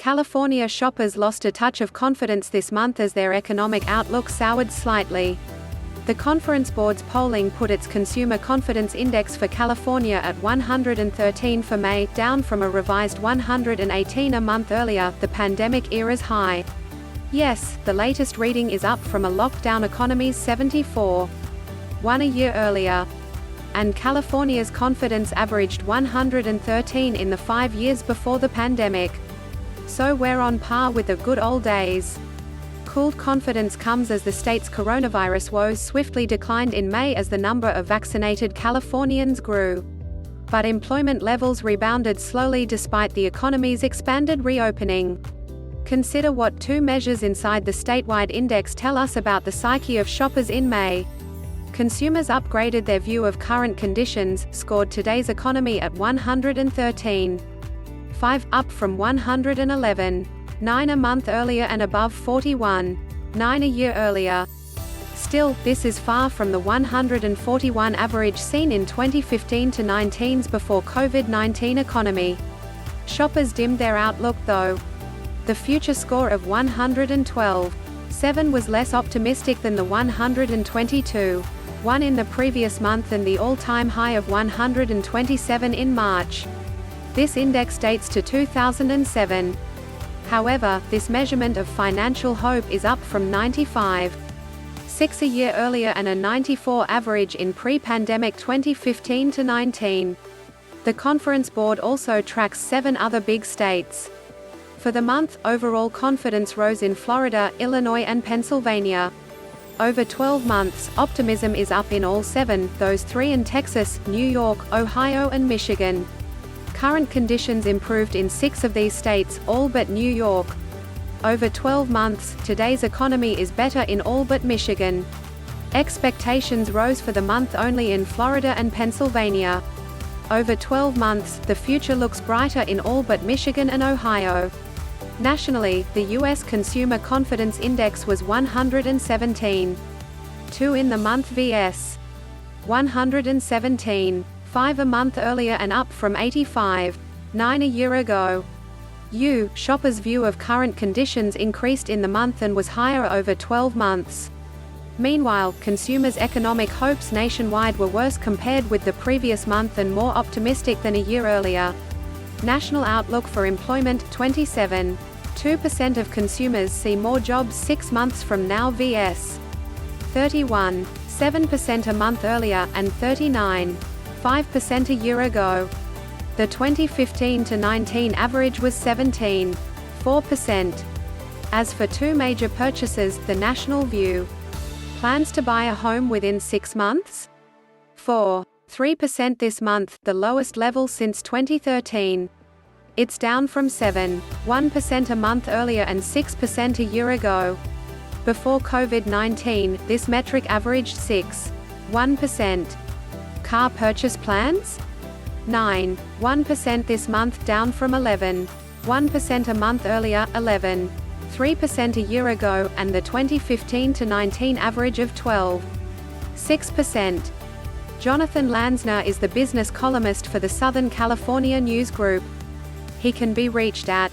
California shoppers lost a touch of confidence this month as their economic outlook soured slightly. The Conference Board's polling put its Consumer Confidence Index for California at 113 for May, down from a revised 118 a month earlier, the pandemic era's high. Yes, the latest reading is up from a lockdown economy's 74. One a year earlier. And California's confidence averaged 113 in the 5 years before the pandemic. So we're on par with the good old days. Cooled confidence comes as the state's coronavirus woes swiftly declined in May as the number of vaccinated Californians grew. But employment levels rebounded slowly despite the economy's expanded reopening. Consider what two measures inside the statewide index tell us about the psyche of shoppers in May. Consumers upgraded their view of current conditions, scored today's economy at 113. 5, up from 111. 9 a month earlier and above 41. 9 a year earlier. Still, this is far from the 141 average seen in 2015 to 19's before COVID-19 economy. Shoppers dimmed their outlook though. The future score of 112.7 was less optimistic than the 122.1 in the previous month and the all-time high of 127 in March. This index dates to 2007. However, this measurement of financial hope is up from 95.6 a year earlier and a 94 average in pre-pandemic 2015 to 19. The Conference Board also tracks 7 other big states. For the month, overall confidence rose in Florida, Illinois and Pennsylvania. Over 12 months, optimism is up in all 7, those 3 in Texas, New York, Ohio and Michigan. Current conditions improved in 6 of these states, all but New York. Over 12 months, today's economy is better in all but Michigan. Expectations rose for the month only in Florida and Pennsylvania. Over 12 months, the future looks brighter in all but Michigan and Ohio. Nationally, the U.S. Consumer Confidence Index was 117. 2 in the month vs. 117. 5 a month earlier and up from 85.9 a year ago. Shoppers' view of current conditions increased in the month and was higher over 12 months. Meanwhile, consumers' economic hopes nationwide were worse compared with the previous month and more optimistic than a year earlier. National outlook for employment, 27.2% of consumers see more jobs 6 months from now vs. 31.7% a month earlier, and 39.5% a year ago. The 2015 to 19 average was 17.4%. As for 2 major purchases, the national view. Plans to buy a home within 6 months? 4.3% this month, the lowest level since 2013. It's down from 7.1% a month earlier and 6% a year ago. Before COVID-19, this metric averaged 6.1%. Car purchase plans? 9.1% this month, down from 11.1% a month earlier, 11.3% a year ago, and the 2015 to 19 average of 12.6%. Jonathan Lansner is the business columnist for the Southern California News Group. He can be reached at